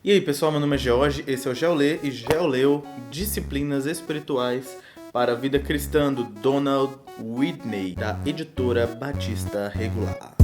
E aí pessoal, meu nome é George, esse é o Geolê e Geoleu, Disciplinas Espirituais para a Vida Cristã do Donald Whitney, da editora Batista Regular.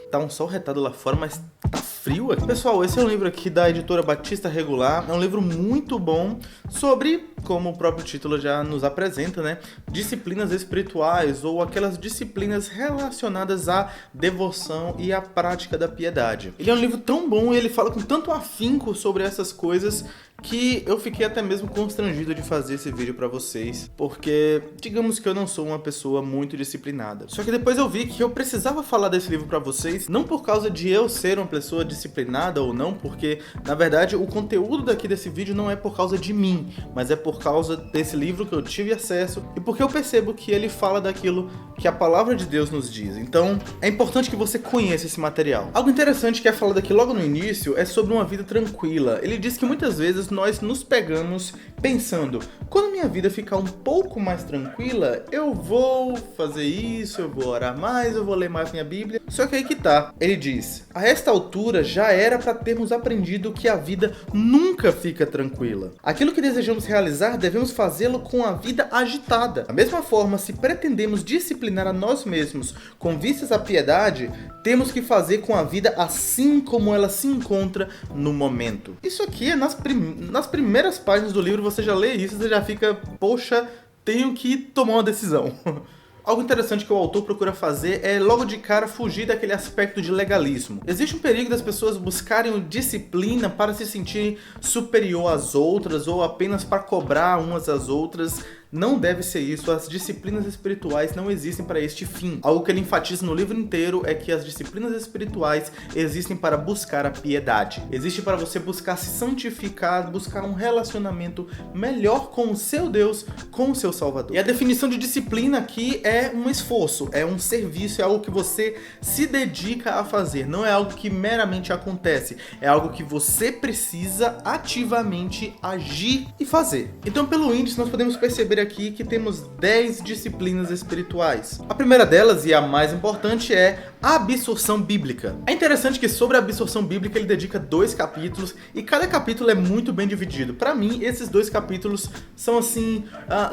Tá um sol retado lá fora, mas tá frio aqui. Pessoal, esse é um livro aqui da editora Batista Regular. É um livro muito bom sobre, como o próprio título já nos apresenta, né? Disciplinas espirituais ou aquelas disciplinas relacionadas à devoção e à prática da piedade. Ele é um livro tão bom e ele fala com tanto afinco sobre essas coisas que eu fiquei até mesmo constrangido de fazer esse vídeo pra vocês, porque digamos que eu não sou uma pessoa muito disciplinada. Só que depois eu vi que eu precisava falar desse livro pra vocês, não por causa de eu ser uma pessoa disciplinada ou não, porque na verdade o conteúdo daqui desse vídeo não é por causa de mim, mas é por causa desse livro que eu tive acesso e porque eu percebo que ele fala daquilo que a palavra de Deus nos diz. Então é importante que você conheça esse material. Algo interessante que é falado aqui logo no início é sobre uma vida tranquila. Ele diz que muitas vezes nós nos pegamos pensando, quando minha vida ficar um pouco mais tranquila, eu vou fazer isso, eu vou orar mais, eu vou ler mais minha Bíblia. Só que aí que tá, ele diz, a esta altura já era para termos aprendido que a vida nunca fica tranquila. Aquilo que desejamos realizar, devemos fazê-lo com a vida agitada. Da mesma forma, se pretendemos disciplinar a nós mesmos com vistas à piedade, temos que fazer com a vida assim como ela se encontra no momento. Isso aqui é nas primeiras páginas do livro, você já lê isso, você já fica, poxa, tenho que tomar uma decisão. Algo interessante que o autor procura fazer é logo de cara fugir daquele aspecto de legalismo. Existe um perigo das pessoas buscarem disciplina para se sentirem superior às outras ou apenas para cobrar umas às outras. Não deve ser isso, as disciplinas espirituais não existem para este fim. Algo que ele enfatiza no livro inteiro é que as disciplinas espirituais existem para buscar a piedade. Existe para você buscar se santificar, buscar um relacionamento melhor com o seu Deus, com o seu Salvador. E a definição de disciplina aqui é um esforço, é um serviço, é algo que você se dedica a fazer. Não é algo que meramente acontece, é algo que você precisa ativamente agir e fazer. Então, pelo índice, nós podemos perceber aqui que temos 10 disciplinas espirituais. A primeira delas, e a mais importante, é a absorção bíblica. É interessante que sobre a absorção bíblica ele dedica 2 capítulos e cada capítulo é muito bem dividido. Para mim, esses 2 capítulos são assim,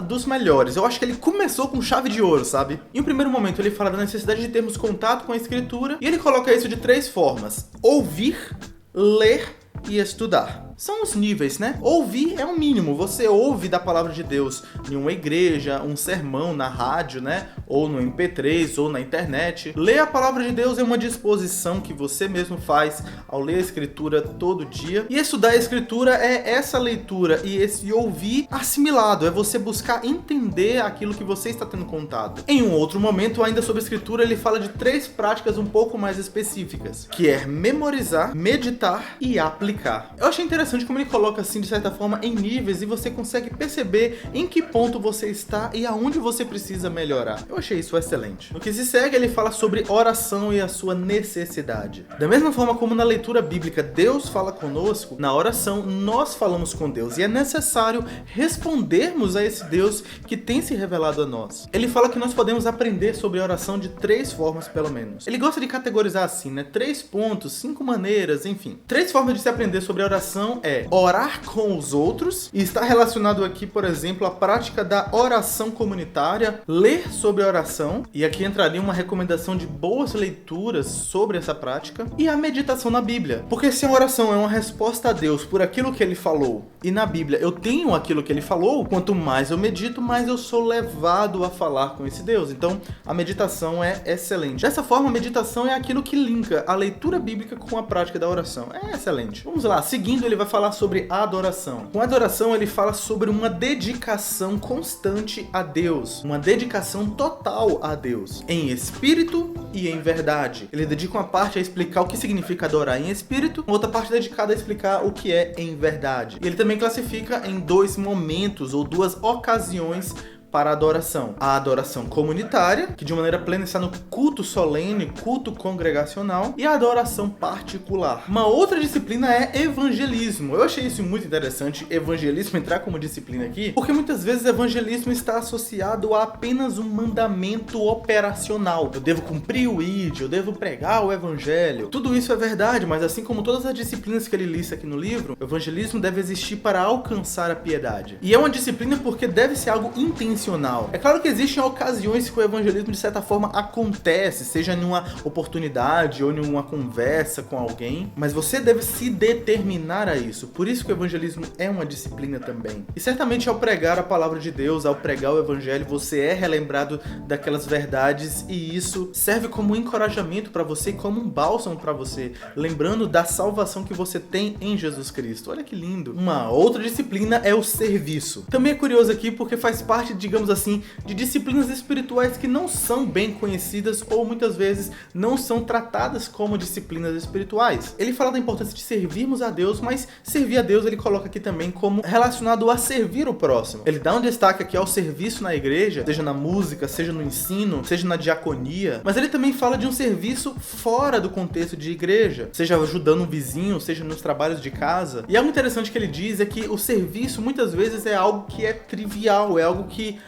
dos melhores. Eu acho que ele começou com chave de ouro, sabe? Em um primeiro momento ele fala da necessidade de termos contato com a escritura e ele coloca isso de 3 formas: ouvir, ler e estudar. São os níveis, né? Ouvir é o mínimo. Você ouve da palavra de Deus em uma igreja, um sermão na rádio, né? Ou no MP3, ou na internet. Ler a palavra de Deus é uma disposição que você mesmo faz ao ler a escritura todo dia. E estudar a escritura é essa leitura e esse ouvir assimilado. É você buscar entender aquilo que você está tendo contato. Em um outro momento, ainda sobre a escritura, ele fala de 3 práticas um pouco mais específicas, que é memorizar, meditar e aplicar. Eu achei interessante como ele coloca assim, de certa forma, em níveis e você consegue perceber em que ponto você está e aonde você precisa melhorar. Eu achei isso excelente. No que se segue, ele fala sobre oração e a sua necessidade. Da mesma forma como na leitura bíblica Deus fala conosco, na oração nós falamos com Deus e é necessário respondermos a esse Deus que tem se revelado a nós. Ele fala que nós podemos aprender sobre a oração de 3 formas pelo menos. Ele gosta de categorizar assim, né? 3 pontos, 5 maneiras, enfim. 3 formas de se aprender sobre a oração é orar com os outros, e está relacionado aqui, por exemplo, a prática da oração comunitária, ler sobre a oração, e aqui entraria uma recomendação de boas leituras sobre essa prática, e a meditação na Bíblia. Porque se a oração é uma resposta a Deus por aquilo que ele falou, e na Bíblia eu tenho aquilo que ele falou, quanto mais eu medito, mais eu sou levado a falar com esse Deus. Então, a meditação é excelente. Dessa forma, a meditação é aquilo que linka a leitura bíblica com a prática da oração. É excelente. Vamos lá, seguindo, ele vai falar sobre a adoração. Com a adoração, ele fala sobre uma dedicação constante a Deus, uma dedicação total a Deus, em espírito e em verdade. Ele dedica uma parte a explicar o que significa adorar em espírito, outra parte dedicada a explicar o que é em verdade. E ele também classifica em 2 momentos ou 2 ocasiões para a adoração. A adoração comunitária, que de maneira plena está no culto solene, culto congregacional, e a adoração particular. Uma outra disciplina é evangelismo. Eu achei isso muito interessante, evangelismo entrar como disciplina aqui, porque muitas vezes evangelismo está associado a apenas um mandamento operacional. Eu devo cumprir o ID, eu devo pregar o evangelho. Tudo isso é verdade, mas assim como todas as disciplinas que ele lista aqui no livro, o evangelismo deve existir para alcançar a piedade. E é uma disciplina porque deve ser algo intencional. É claro que existem ocasiões que o evangelismo de certa forma acontece, seja em uma oportunidade ou em uma conversa com alguém, mas você deve se determinar a isso. Por isso que o evangelismo é uma disciplina também. E certamente ao pregar a palavra de Deus, ao pregar o evangelho, você é relembrado daquelas verdades e isso serve como um encorajamento para você, como um bálsamo para você, lembrando da salvação que você tem em Jesus Cristo. Olha que lindo. Uma outra disciplina é o serviço. Também é curioso aqui porque faz parte, digamos assim, de disciplinas espirituais que não são bem conhecidas ou muitas vezes não são tratadas como disciplinas espirituais. Ele fala da importância de servirmos a Deus, mas servir a Deus ele coloca aqui também como relacionado a servir o próximo. Ele dá um destaque aqui ao serviço na igreja, seja na música, seja no ensino, seja na diaconia, mas ele também fala de um serviço fora do contexto de igreja, seja ajudando um vizinho, seja nos trabalhos de casa. E algo interessante que ele diz é que o serviço muitas vezes é algo que é trivial, é algo que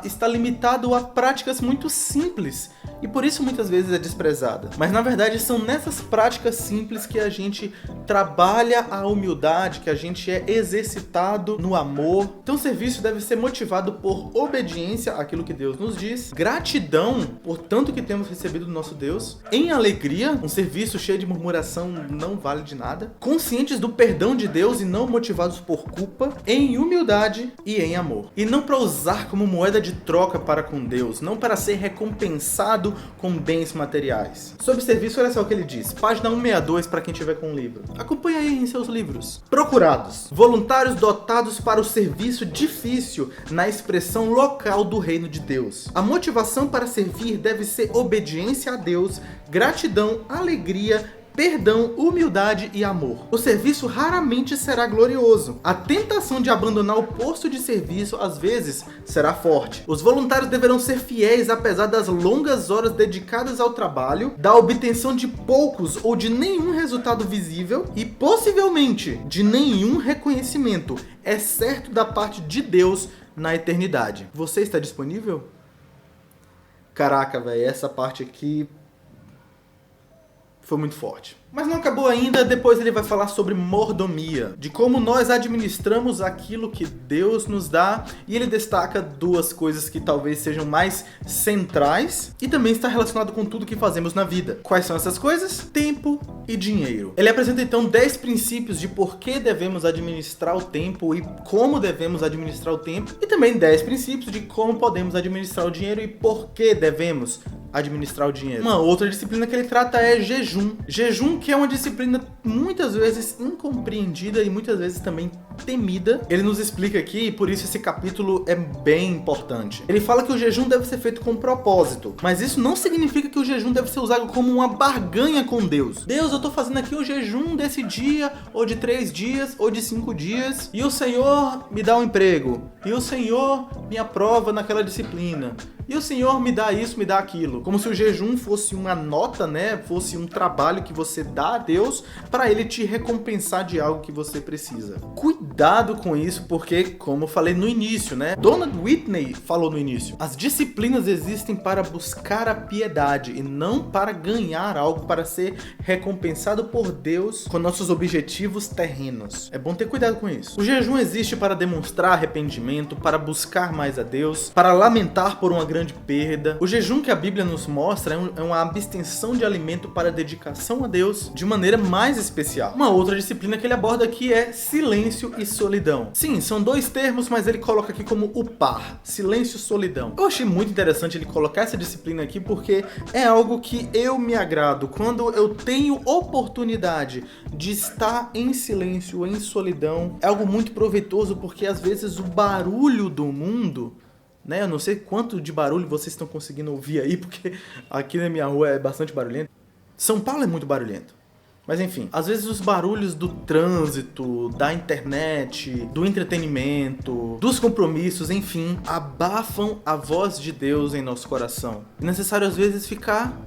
está limitado a práticas muito simples e por isso muitas vezes é desprezada. Mas na verdade são nessas práticas simples que a gente trabalha a humildade, que a gente é exercitado no amor. Então o serviço deve ser motivado por obediência àquilo que Deus nos diz, gratidão por tanto que temos recebido do nosso Deus, em alegria, um serviço cheio de murmuração não vale de nada, conscientes do perdão de Deus e não motivados por culpa, em humildade e em amor. E não para usar como moeda de troca para com Deus, não para ser recompensado com bens materiais. Sobre serviço, olha só o que ele diz. Página 162 para quem tiver com o livro. Acompanhe aí em seus livros. Procurados. Voluntários dotados para o serviço difícil na expressão local do reino de Deus. A motivação para servir deve ser obediência a Deus, gratidão, alegria, perdão, humildade e amor. O serviço raramente será glorioso. A tentação de abandonar o posto de serviço às vezes será forte. Os voluntários deverão ser fiéis apesar das longas horas dedicadas ao trabalho, da obtenção de poucos ou de nenhum resultado visível e possivelmente de nenhum reconhecimento, exceto da parte de Deus na eternidade. Você está disponível? Caraca, velho, essa parte aqui foi muito forte. Mas não acabou ainda, depois ele vai falar sobre mordomia, de como nós administramos aquilo que Deus nos dá, e ele destaca duas coisas que talvez sejam mais centrais e também está relacionado com tudo que fazemos na vida. Quais são essas coisas? Tempo e dinheiro. Ele apresenta então 10 princípios de por que devemos administrar o tempo e como devemos administrar o tempo, e também 10 princípios de como podemos administrar o dinheiro e por que devemos administrar o dinheiro. Uma outra disciplina que ele trata é jejum. Jejum que é uma disciplina muitas vezes incompreendida e muitas vezes também temida. Ele nos explica aqui e por isso esse capítulo é bem importante. Ele fala que o jejum deve ser feito com propósito, mas isso não significa que o jejum deve ser usado como uma barganha com Deus. Deus, eu tô fazendo aqui o jejum desse dia, ou de 3 dias, ou de 5 dias, e o Senhor me dá um emprego, e o Senhor me aprova naquela disciplina. E o Senhor me dá isso, me dá aquilo. Como se o jejum fosse uma nota, né? Fosse um trabalho que você dá a Deus para Ele te recompensar de algo que você precisa. Cuidado com isso, porque, como eu falei no início, né? Donald Whitney falou no início. As disciplinas existem para buscar a piedade e não para ganhar algo, para ser recompensado por Deus com nossos objetivos terrenos. É bom ter cuidado com isso. O jejum existe para demonstrar arrependimento, para buscar mais a Deus, para lamentar por uma grande perda. O jejum que a Bíblia nos mostra é uma abstenção de alimento para dedicação a Deus de maneira mais especial. Uma outra disciplina que ele aborda aqui é silêncio e solidão. Sim, são 2 termos, mas ele coloca aqui como o par, silêncio e solidão. Eu achei muito interessante ele colocar essa disciplina aqui porque é algo que eu me agrado. Quando eu tenho oportunidade de estar em silêncio, em solidão, é algo muito proveitoso porque às vezes o barulho do mundo, né? Eu não sei quanto de barulho vocês estão conseguindo ouvir aí, porque aqui na minha rua é bastante barulhento. São Paulo é muito barulhento. Mas enfim, às vezes os barulhos do trânsito, da internet, do entretenimento, dos compromissos, enfim, abafam a voz de Deus em nosso coração. É necessário às vezes ficar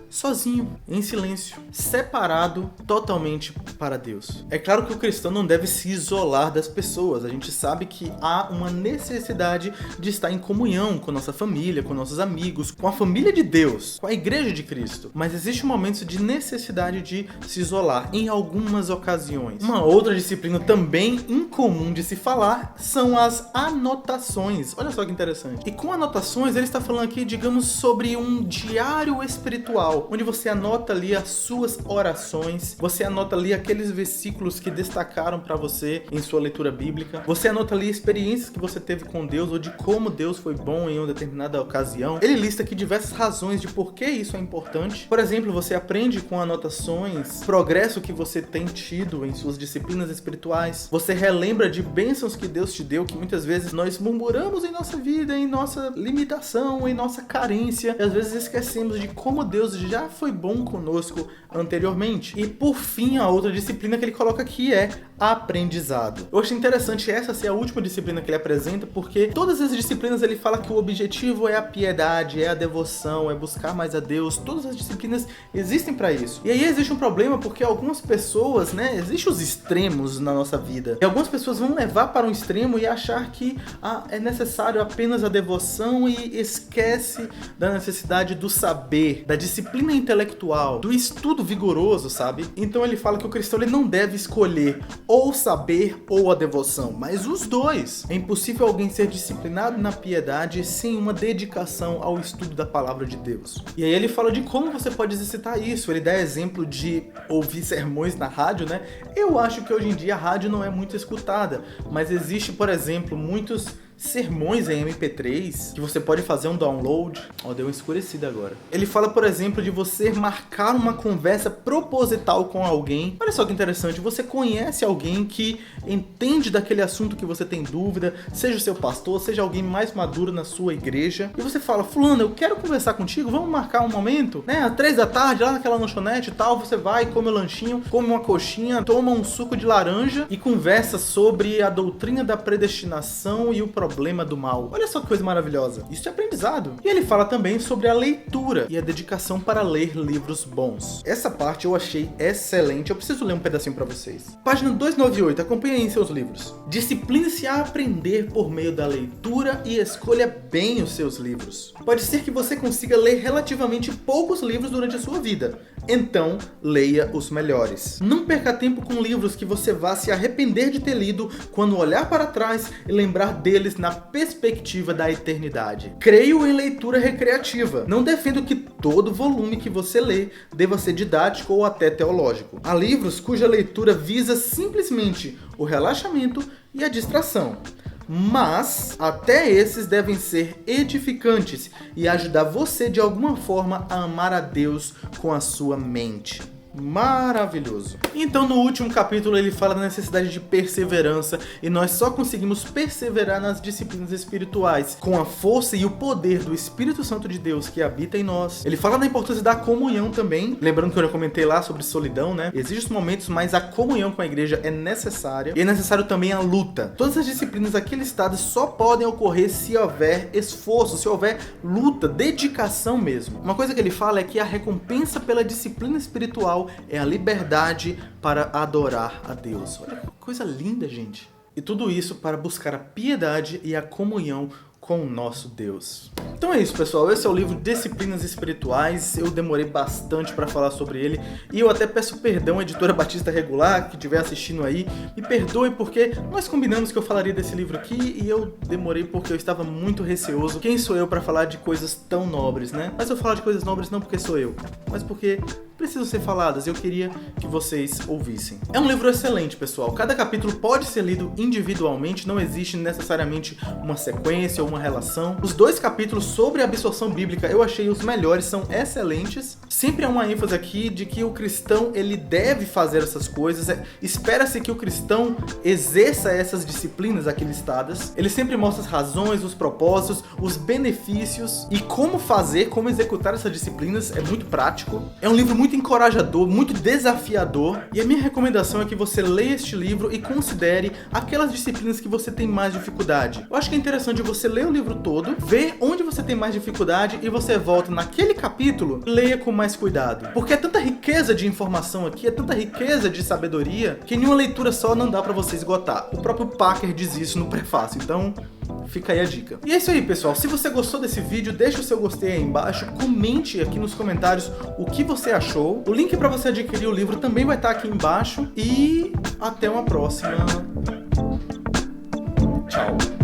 sozinho, em silêncio, separado totalmente para Deus. É claro que o cristão não deve se isolar das pessoas. A gente sabe que há uma necessidade de estar em comunhão com nossa família, com nossos amigos, com a família de Deus, com a igreja de Cristo. Mas existe um momento de necessidade de se isolar em algumas ocasiões. Uma outra disciplina também incomum de se falar são as anotações. Olha só que interessante. E com anotações, ele está falando aqui, digamos, sobre um diário espiritual, onde você anota ali as suas orações, você anota ali aqueles versículos que destacaram para você em sua leitura bíblica, você anota ali experiências que você teve com Deus ou de como Deus foi bom em uma determinada ocasião. Ele lista aqui diversas razões de por que isso é importante. Por exemplo, você aprende com anotações progresso que você tem tido em suas disciplinas espirituais. Você relembra de bênçãos que Deus te deu, que muitas vezes nós murmuramos em nossa vida, em nossa limitação, em nossa carência, e às vezes esquecemos de como Deus já foi bom conosco anteriormente. E por fim, a outra disciplina que ele coloca aqui é aprendizado. Eu acho interessante essa ser a última disciplina que ele apresenta, porque todas as disciplinas ele fala que o objetivo é a piedade, é a devoção, é buscar mais a Deus. Todas as disciplinas existem para isso. E aí existe um problema, porque algumas pessoas, existem os extremos na nossa vida. E algumas pessoas vão levar para um extremo e achar que é necessário apenas a devoção e esquece da necessidade do saber, da disciplina intelectual, do estudo vigoroso, sabe? Então ele fala que o cristão ele não deve escolher ou saber ou a devoção, mas os dois. É impossível alguém ser disciplinado na piedade sem uma dedicação ao estudo da palavra de Deus. E aí ele fala de como você pode exercitar isso. Ele dá exemplo de ouvir sermões na rádio, Eu acho que hoje em dia a rádio não é muito escutada, mas existe, por exemplo, muitos sermões em MP3 que você pode fazer um download. Deu uma escurecida agora. Ele fala, por exemplo, de você marcar uma conversa proposital com alguém. Olha só que interessante, você conhece alguém que entende daquele assunto que você tem dúvida, seja o seu pastor, seja alguém mais maduro na sua igreja, e você fala: fulano, eu quero conversar contigo, vamos marcar um momento, às 3 da tarde, lá naquela lanchonete e tal. Você vai, come um lanchinho, come uma coxinha, toma um suco de laranja e conversa sobre a doutrina da predestinação e o problema do mal. Olha só que coisa maravilhosa. Isso é aprendizado. E ele fala também sobre a leitura e a dedicação para ler livros bons. Essa parte eu achei excelente. Eu preciso ler um pedacinho para vocês. Página 298. Acompanhe aí em seus livros. Discipline-se a aprender por meio da leitura e escolha bem os seus livros. Pode ser que você consiga ler relativamente poucos livros durante a sua vida. Então, leia os melhores. Não perca tempo com livros que você vá se arrepender de ter lido quando olhar para trás e lembrar deles na perspectiva da eternidade. Creio em leitura recreativa. Não defendo que todo volume que você lê deva ser didático ou até teológico. Há livros cuja leitura visa simplesmente o relaxamento e a distração. Mas até esses devem ser edificantes e ajudar você de alguma forma a amar a Deus com a sua mente. Maravilhoso. Então no último capítulo ele fala da necessidade de perseverança, e nós só conseguimos perseverar nas disciplinas espirituais com a força e o poder do Espírito Santo de Deus que habita em nós. Ele fala da importância da comunhão também, lembrando que eu já comentei lá sobre solidão, Existem os momentos, mas a comunhão com a igreja é necessária, e é necessário também a luta. Todas as disciplinas aqui listadas só podem ocorrer se houver esforço, se houver luta, dedicação mesmo. Uma coisa que ele fala é que a recompensa pela disciplina espiritual é a liberdade para adorar a Deus. Olha que coisa linda, gente. E tudo isso para buscar a piedade e a comunhão com o nosso Deus. Então é isso, pessoal. Esse é o livro Disciplinas Espirituais. Eu demorei bastante para falar sobre ele, e eu até peço perdão à editora Batista Regular que estiver assistindo aí. Me perdoe, porque nós combinamos que eu falaria desse livro aqui e eu demorei porque eu estava muito receoso. Quem sou eu para falar de coisas tão nobres, Mas eu falo de coisas nobres não porque sou eu, mas porque precisam ser faladas, e eu queria que vocês ouvissem. É um livro excelente, pessoal. Cada capítulo pode ser lido individualmente, não existe necessariamente uma sequência ou uma relação. Os 2 capítulos sobre a absorção bíblica eu achei os melhores, são excelentes. Sempre há uma ênfase aqui de que o cristão ele deve fazer essas coisas. Espera-se que o cristão exerça essas disciplinas aqui listadas. Ele sempre mostra as razões, os propósitos, os benefícios e como fazer, como executar essas disciplinas. É muito prático. É um livro muito muito encorajador, muito desafiador. E a minha recomendação é que você leia este livro e considere aquelas disciplinas que você tem mais dificuldade. Eu acho que é interessante você ler o livro todo, ver onde você tem mais dificuldade e você volta naquele capítulo e leia com mais cuidado. Porque é tanta riqueza de informação aqui, é tanta riqueza de sabedoria, que em uma leitura só não dá pra você esgotar. O próprio Parker diz isso no prefácio, então fica aí a dica. E é isso aí, pessoal. Se você gostou desse vídeo, deixa o seu gostei aí embaixo, comente aqui nos comentários o que você achou. O link para você adquirir o livro também vai estar aqui embaixo. E até uma próxima. Tchau.